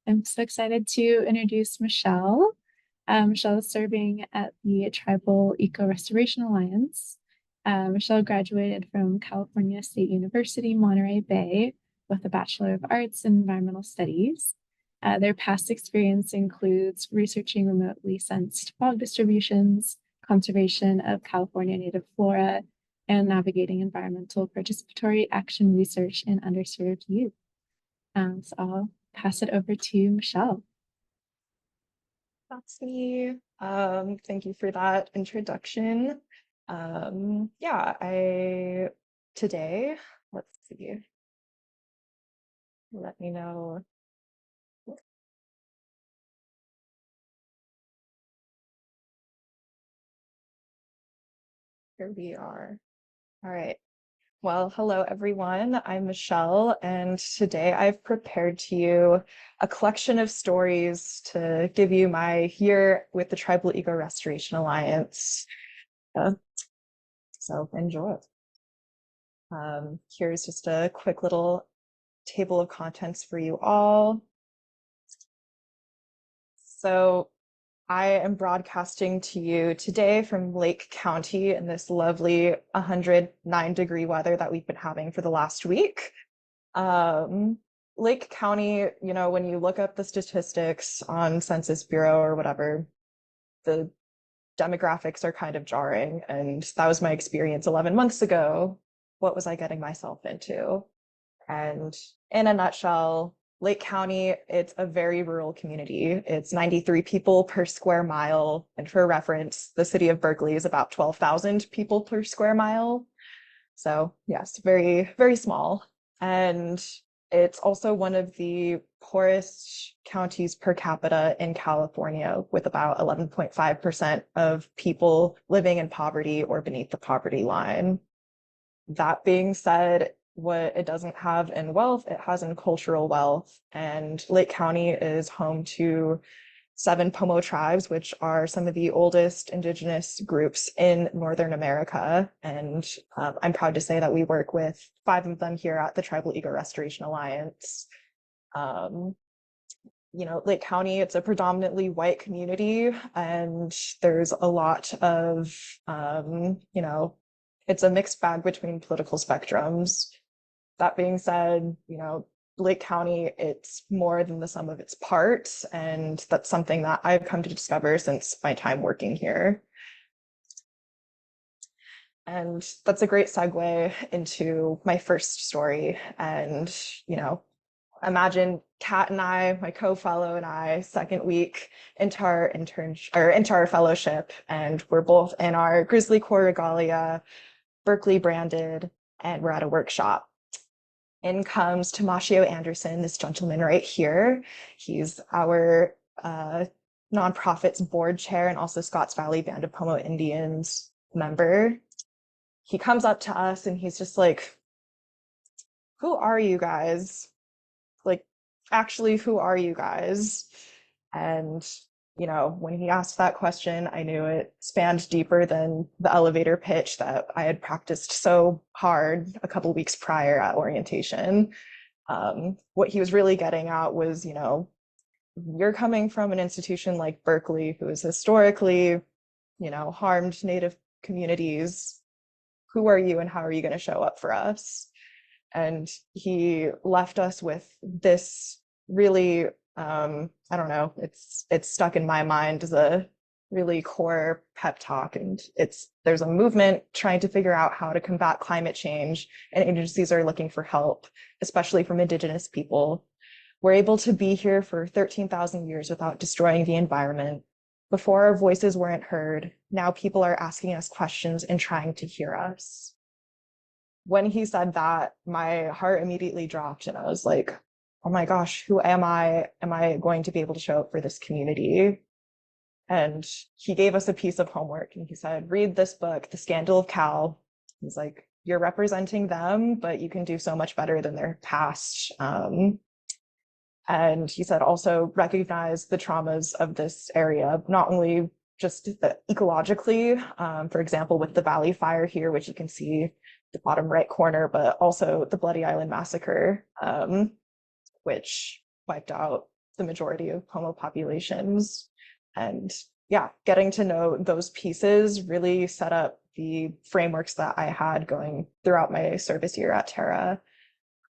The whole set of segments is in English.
I'm so excited to introduce Michelle. Michelle is serving at the Tribal Eco-Restoration Alliance. Michelle graduated from California State University, Monterey Bay, with a Bachelor of Arts in Environmental Studies. Their past experience includes researching remotely sensed fog distributions, conservation of California native flora, and navigating environmental participatory action research in underserved youth. So I'll pass it over to Michelle. That's me. Thank you for that introduction. Today, let's see. Let me know. Here we are. All right. Well, hello everyone. I'm Michelle, and today I've prepared to you a collection of stories to give you my year with the Tribal Eco-Restoration Alliance. So enjoy. Here's just a quick little table of contents for you all. So I am broadcasting to you today from Lake County in this lovely 109-degree weather that we've been having for the last week. Lake County, you know, when you look up the statistics on Census Bureau or whatever, the demographics are kind of jarring. And that was my experience 11 months ago. What was I getting myself into? And in a nutshell, Lake County, it's a very rural community. It's 93 people per square mile. And for reference, the city of Berkeley is about 12,000 people per square mile. So yes, very, very small. And it's also one of the poorest counties per capita in California, with about 11.5% of people living in poverty or beneath the poverty line. That being said, what it doesn't have in wealth, it has in cultural wealth. And Lake County is home to 7 Pomo tribes, which are some of the oldest indigenous groups in Northern America. And I'm proud to say that we work with 5 of them here at the Tribal Eco-Restoration Alliance. You know, Lake County, it's a predominantly white community, and there's a lot of, you know, it's a mixed bag between political spectrums. That being said, you know, Lake County, it's more than the sum of its parts, and that's something that I've come to discover since my time working here. And that's a great segue into my first story. And, you know, imagine Kat and I, my co-fellow and I, second week into our into our fellowship, and we're both in our GrizzlyCorps regalia, Berkeley branded, and we're at a workshop. In comes Tomasio Anderson, this gentleman right here. He's our nonprofit's board chair and also Scotts Valley Band of Pomo Indians member. He comes up to us and he's just like, "Who are you guys? Like, actually, who are you guys?" And you know, when he asked that question, I knew it spanned deeper than the elevator pitch that I had practiced so hard a couple weeks prior at orientation. What he was really getting at was, you know, you're coming from an institution like Berkeley, who has historically, you know, harmed Native communities. Who are you and how are you going to show up for us? And he left us with this really, I don't know, it's stuck in my mind as a really core pep talk. And there's a movement trying to figure out how to combat climate change, and agencies are looking for help, especially from Indigenous people. We're able to be here for 13,000 years without destroying the environment. Before, our voices weren't heard. Now people are asking us questions and trying to hear us. When he said that, my heart immediately dropped, and I was like, oh my gosh, who am I? Am I going to be able to show up for this community? And he gave us a piece of homework, and he said, read this book, The Scandal of Cal. He's like, you're representing them, but you can do so much better than their past. And he said, also recognize the traumas of this area, not only just ecologically, for example, with the Wildfire here, which you can see the bottom right corner, but also the Bloody Island Massacre, which wiped out the majority of Pomo populations. And yeah, getting to know those pieces really set up the frameworks that I had going throughout my service year at Terra.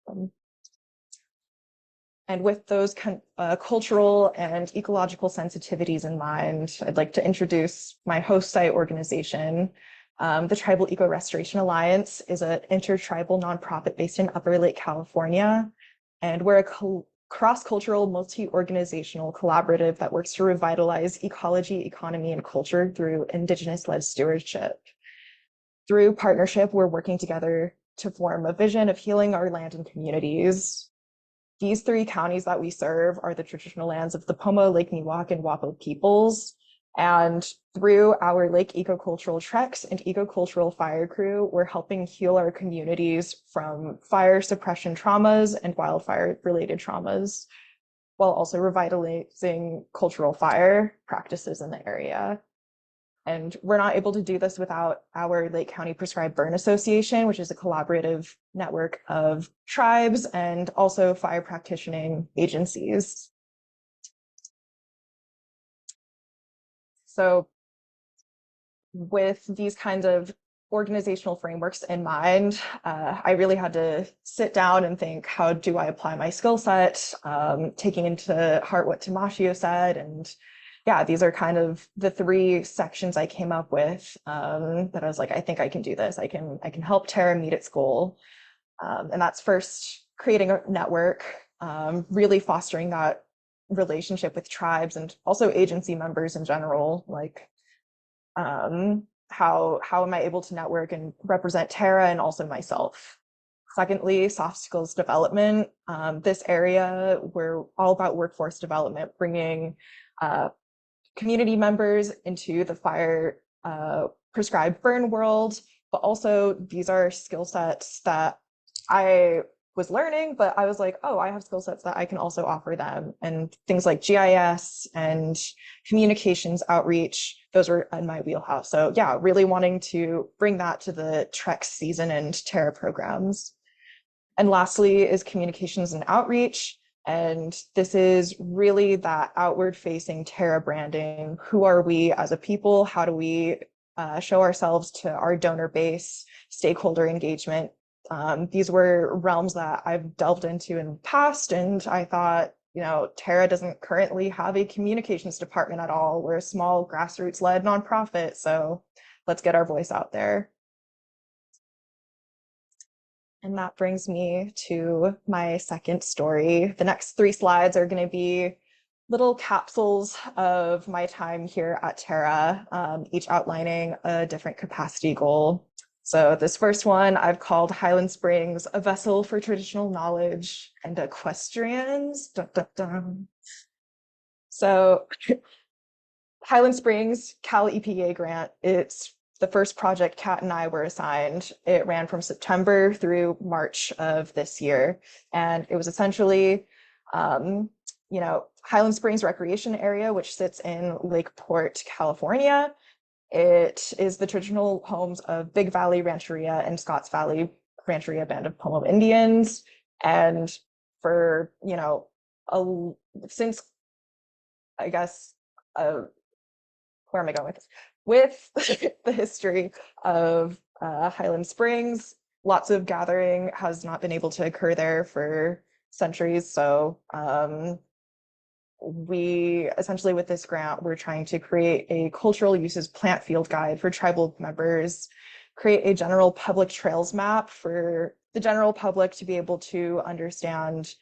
Um, and with those cultural and ecological sensitivities in mind, I'd like to introduce my host site organization. The Tribal EcoRestoration Alliance is an intertribal nonprofit based in Upper Lake, California. And we're a cross-cultural, multi-organizational collaborative that works to revitalize ecology, economy, and culture through Indigenous-led stewardship. Through partnership, we're working together to form a vision of healing our land and communities. These 3 counties that we serve are the traditional lands of the Pomo, Lake Miwok, and Wapo peoples. And through our lake ecocultural treks and ecocultural fire crew, we're helping heal our communities from fire suppression traumas and wildfire related traumas, while also revitalizing cultural fire practices in the area. And we're not able to do this without our Lake County Prescribed Burn Association, which is a collaborative network of tribes and also fire practitioning agencies. So with these kinds of organizational frameworks in mind, I really had to sit down and think, how do I apply my skill set, taking into heart what Timashio said. And yeah, these are kind of the 3 sections I came up with, that I was like, I think I can do this. I can help Terra meet its goal. And that's first creating a network, really fostering that relationship with tribes and also agency members in general, like how am I able to network and represent Terra and also myself. Secondly, soft skills development. This area, we're all about workforce development, bringing community members into the fire prescribed burn world, but also these are skill sets that I was learning, but I was like, oh, I have skill sets that I can also offer them. And things like GIS and communications outreach, those were in my wheelhouse. So yeah, really wanting to bring that to the Trek season and Terra programs. And lastly is communications and outreach. And this is really that outward facing Terra branding. Who are we as a people? How do we show ourselves to our donor base, stakeholder engagement? These were realms that I've delved into in the past, and I thought, Terra doesn't currently have a communications department at all. We're a small grassroots-led nonprofit, so let's get our voice out there. And that brings me to my second story. The next 3 slides are going to be little capsules of my time here at Terra, each outlining a different capacity goal. So this first one I've called Highland Springs, a vessel for traditional knowledge and equestrians. Dun, dun, dun. So Highland Springs Cal EPA grant, it's the first project Kat and I were assigned. It ran from September through March of this year. And it was essentially, Highland Springs Recreation Area, which sits in Lakeport, California. It is the traditional homes of Big Valley Rancheria and Scotts Valley Rancheria Band of Pomo Indians. And for, since, I guess, where am I going with this? With the history of Highland Springs, lots of gathering has not been able to occur there for centuries. So we essentially, with this grant, we're trying to create a cultural uses plant field guide for tribal members, create a general public trails map for the general public to be able to understand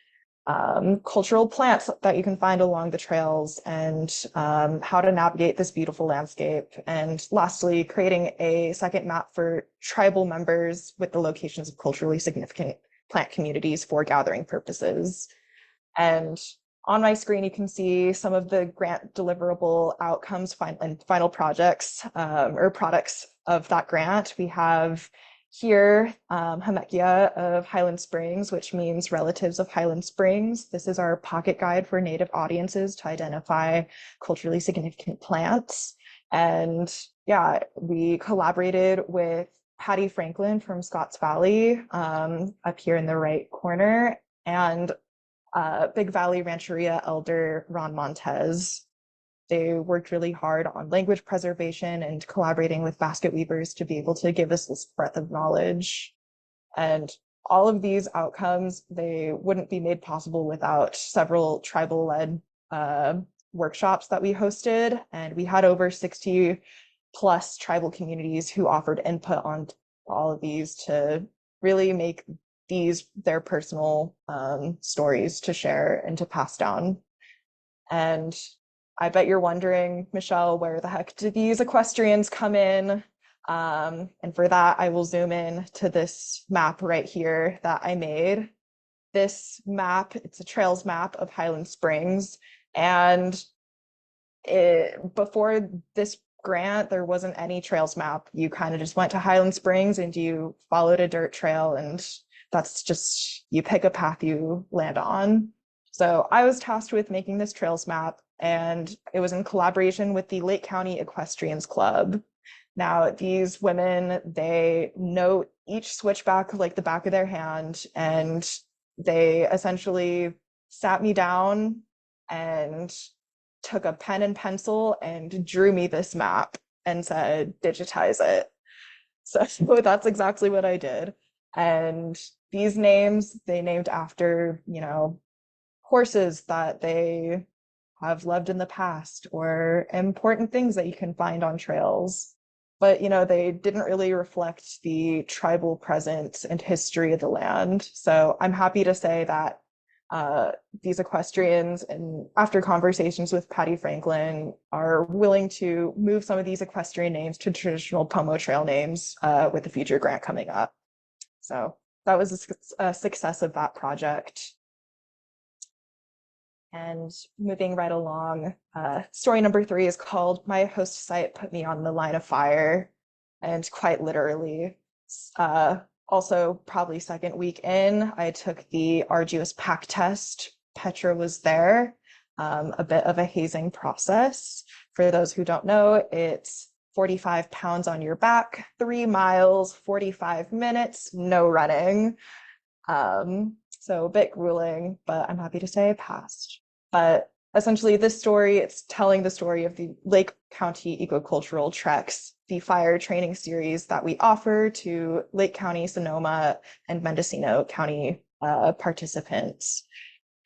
cultural plants that you can find along the trails and how to navigate this beautiful landscape. And lastly, creating a second map for tribal members with the locations of culturally significant plant communities for gathering purposes. And on my screen, you can see some of the grant deliverable outcomes and final projects or products of that grant. We have here Hamekia of Highland Springs, which means relatives of Highland Springs. This is our pocket guide for Native audiences to identify culturally significant plants. And yeah, we collaborated with Patty Franklin from Scotts Valley up here in the right corner. And Big Valley Rancheria elder Ron Montez. They worked really hard on language preservation and collaborating with basket weavers to be able to give us this breadth of knowledge. And all of these outcomes, they wouldn't be made possible without several tribal-led workshops that we hosted. And we had over 60 plus tribal communities who offered input on all of these to really make these their personal stories to share and to pass down. And I bet you're wondering, Michelle, where the heck do these equestrians come in? And for that, I will zoom in to this map right here that I made. This map, it's a trails map of Highland Springs. And before this grant, there wasn't any trails map. You kind of just went to Highland Springs and you followed a dirt trail, and that's just, you pick a path you land on. So I was tasked with making this trails map, and it was in collaboration with the Lake County Equestrians Club. Now, these women, they know each switchback like the back of their hand, and they essentially sat me down and took a pen and pencil and drew me this map and said, digitize it. So that's exactly what I did. And these names, they named after, horses that they have loved in the past or important things that you can find on trails. But, they didn't really reflect the tribal presence and history of the land. So I'm happy to say that these equestrians, and after conversations with Patty Franklin, are willing to move some of these equestrian names to traditional Pomo Trail names with a future grant coming up. So that was a success of that project. And moving right along, story number 3 is called My Host Site Put Me on the Line of Fire. And quite literally, also probably second week in, I took the arduous pack test. Petra was there, a bit of a hazing process. For those who don't know, it's 45 pounds on your back, 3 miles, 45 minutes, no running. So a bit grueling, but I'm happy to say I passed. But essentially this story, it's telling the story of the Lake County Ecocultural Treks, the fire training series that we offer to Lake County, Sonoma, and Mendocino County participants.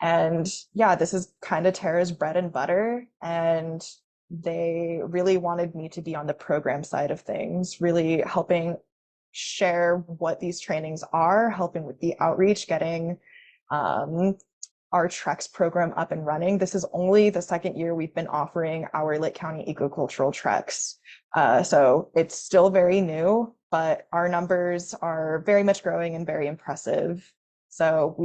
And yeah, this is kind of Tara's bread and butter. And they really wanted me to be on the program side of things, really helping share what these trainings are, helping with the outreach, getting our Treks program up and running. This is only the second year we've been offering our Lake County Ecocultural Treks. So it's still very new, but our numbers are very much growing and very impressive. So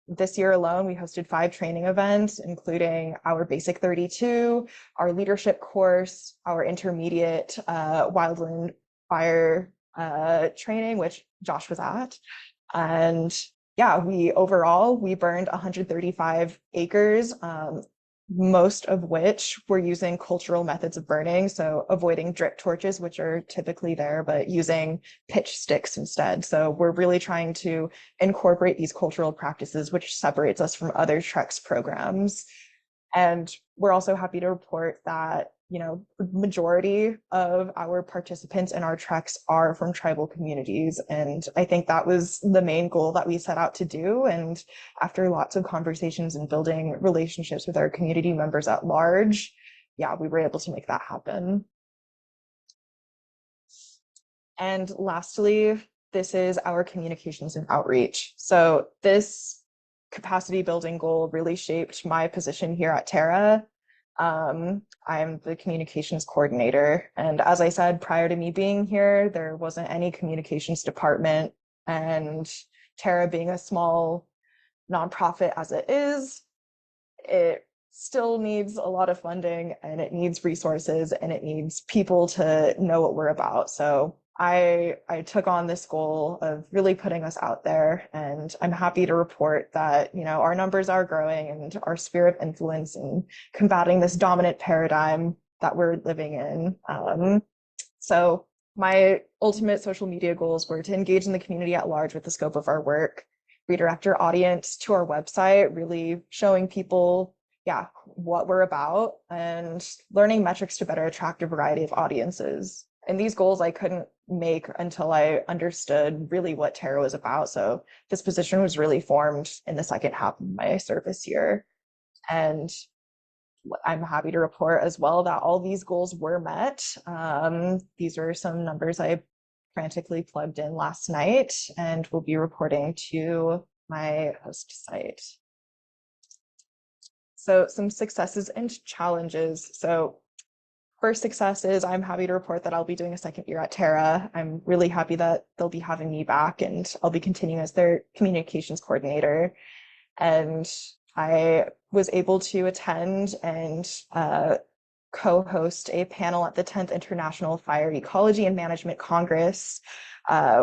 this year alone, we hosted 5 training events, including our Basic 32, our leadership course, our intermediate Wildfire training, which Josh was at. And yeah, we burned 135 acres, most of which were using cultural methods of burning. So avoiding drip torches, which are typically there, but using pitch sticks instead. So we're really trying to incorporate these cultural practices, which separates us from other Treks programs. And we're also happy to report that the majority of our participants in our treks are from tribal communities. And I think that was the main goal that we set out to do. And after lots of conversations and building relationships with our community members at large, yeah, we were able to make that happen. And lastly, this is our communications and outreach. So this capacity building goal really shaped my position here at Terra. I'm the communications coordinator. And as I said, prior to me being here, there wasn't any communications department. And Terra being a small nonprofit as it is, it still needs a lot of funding, and it needs resources, and it needs people to know what we're about. So I took on this goal of really putting us out there, and I'm happy to report that, our numbers are growing, and our sphere of influence in combating this dominant paradigm that we're living in. So my ultimate social media goals were to engage in the community at large with the scope of our work, redirect your audience to our website, really showing people, yeah, what we're about and learning metrics to better attract a variety of audiences. And these goals I couldn't make until I understood really what Terra was about. So this position was really formed in the second half of my service year. And I'm happy to report as well that all these goals were met. These are some numbers I frantically plugged in last night and will be reporting to my host site. So some successes and challenges. So first success is I'm happy to report that I'll be doing a second year at Terra. I'm really happy that they'll be having me back and I'll be continuing as their communications coordinator. And I was able to attend and co-host a panel at the 10th International Fire Ecology and Management Congress,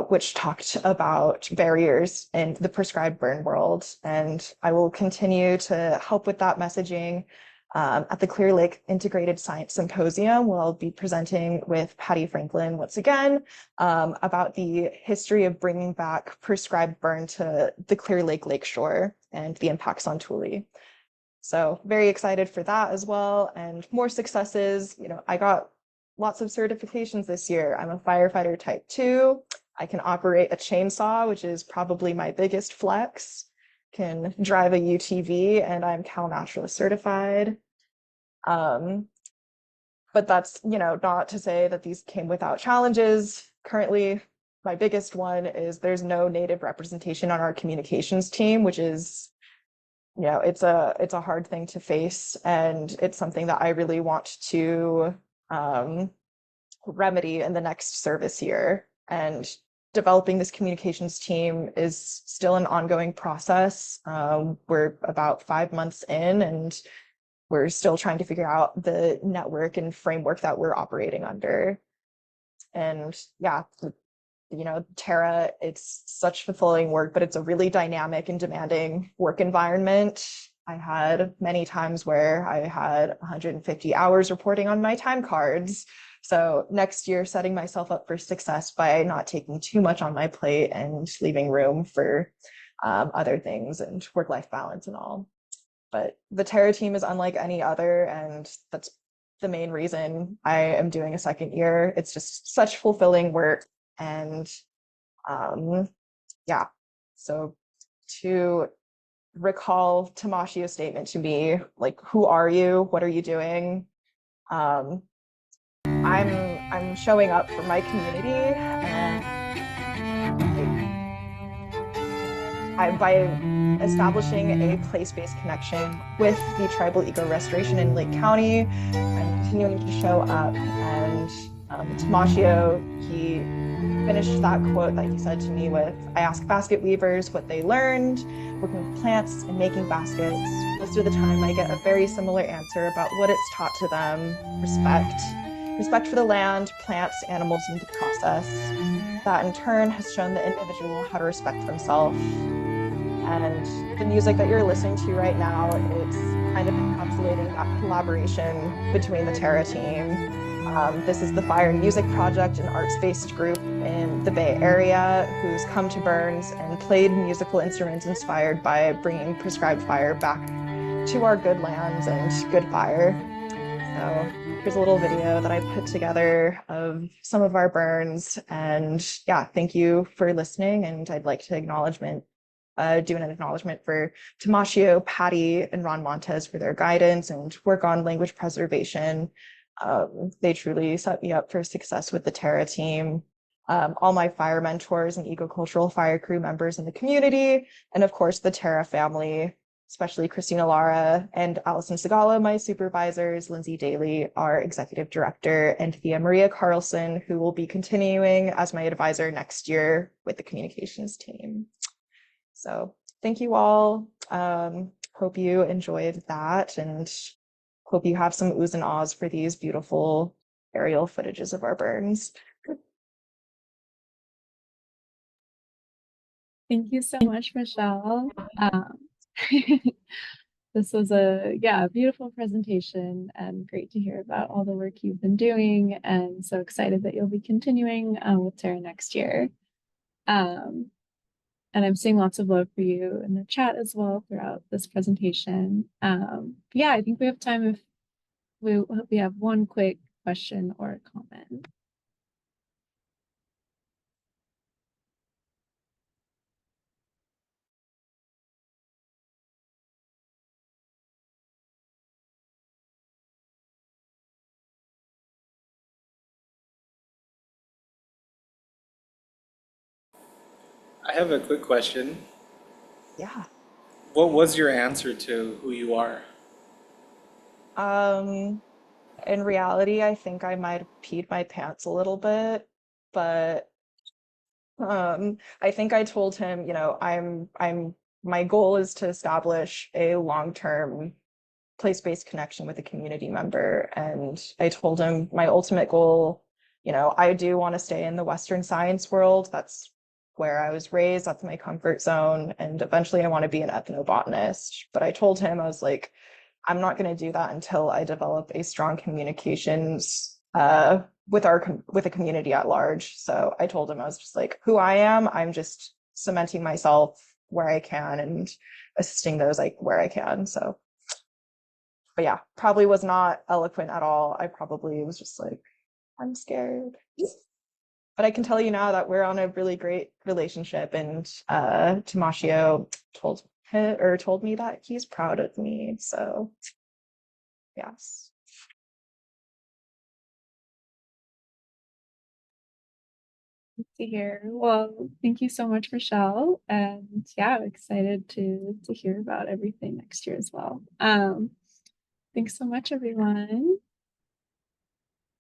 which talked about barriers in the prescribed burn world. And I will continue to help with that messaging at the Clear Lake Integrated Science Symposium, where I'll be presenting with Patty Franklin once again about the history of bringing back prescribed burn to the Clear Lake lakeshore and the impacts on Thule. So very excited for that as well. And more successes. I got lots of certifications this year. I'm a firefighter type 2. I can operate a chainsaw, which is probably my biggest flex. Can drive a UTV, and I'm Cal Naturalist certified. But that's, not to say that these came without challenges. Currently, my biggest one is there's no Native representation on our communications team, which is, it's a hard thing to face, and it's something that I really want to remedy in the next service year. And developing this communications team is still an ongoing process. We're about 5 months in, and we're still trying to figure out the network and framework that we're operating under. And yeah, Terra, it's such fulfilling work, but it's a really dynamic and demanding work environment. I had many times where I had 150 hours reporting on my time cards. So next year, setting myself up for success by not taking too much on my plate and leaving room for other things and work-life balance and all. But the Terra team is unlike any other, and that's the main reason I am doing a second year. It's just such fulfilling work. And yeah, so to recall Tamashio's statement to me, like, who are you? What are you doing? I'm showing up for my community, and by establishing a place-based connection with the tribal eco-restoration in Lake County, I'm continuing to show up. And Tamashio, he finished that quote that he said to me with, I ask basket weavers what they learned working with plants and making baskets. Most of the time I get a very similar answer about what it's taught to them: respect for the land, plants, animals, and the process. That in turn has shown the individual how to respect themselves. And the music that you're listening to right now, it's kind of encapsulating that collaboration between the Terra team. This is the Fire Music Project, an arts-based group in the Bay Area who's come to Burns and played musical instruments inspired by bringing prescribed fire back to our good lands and good fire. So here's a little video that I put together of some of our burns. And yeah, thank you for listening. And I'd like to do an acknowledgement for Tamashio, Patty, and Ron Montez for their guidance and work on language preservation. They truly set me up for success with the Terra team. All my fire mentors and ecocultural fire crew members in the community, and of course the Terra family, especially Christina Lara and Allison Segala, my supervisors, Lindsay Daly, our executive director, and Thea Maria Carlson, who will be continuing as my advisor next year with the communications team. So thank you all. Hope you enjoyed that, and hope you have some oohs and ahs for these beautiful aerial footages of our burns. Thank you so much, Michelle. This was a beautiful presentation, and great to hear about all the work you've been doing, and so excited that you'll be continuing with Terra next year. And I'm seeing lots of love for you in the chat as well throughout this presentation. Yeah, I think we have time if we have one quick question or comment. I have a quick question. Yeah. What was your answer to who you are? Um, in reality, I think I might have peed my pants a little bit, but I think I told him, my goal is to establish a long-term place-based connection with a community member. And I told him my ultimate goal, I do want to stay in the Western science world. That's where I was raised. That's my comfort zone. And eventually I want to be an ethnobotanist. But I told him, I was like, I'm not going to do that until I develop a strong communications with a community at large. So I told him I was just like, who I am, I'm just cementing myself where I can and assisting those like where I can. So, but yeah, probably was not eloquent at all. I probably was just like, I'm scared. But I can tell you now that we're on a really great relationship, and Tamashio told me that he's proud of me. So yes. To hear. Well, thank you so much, Michelle. And yeah, excited to hear about everything next year as well. Thanks so much, everyone.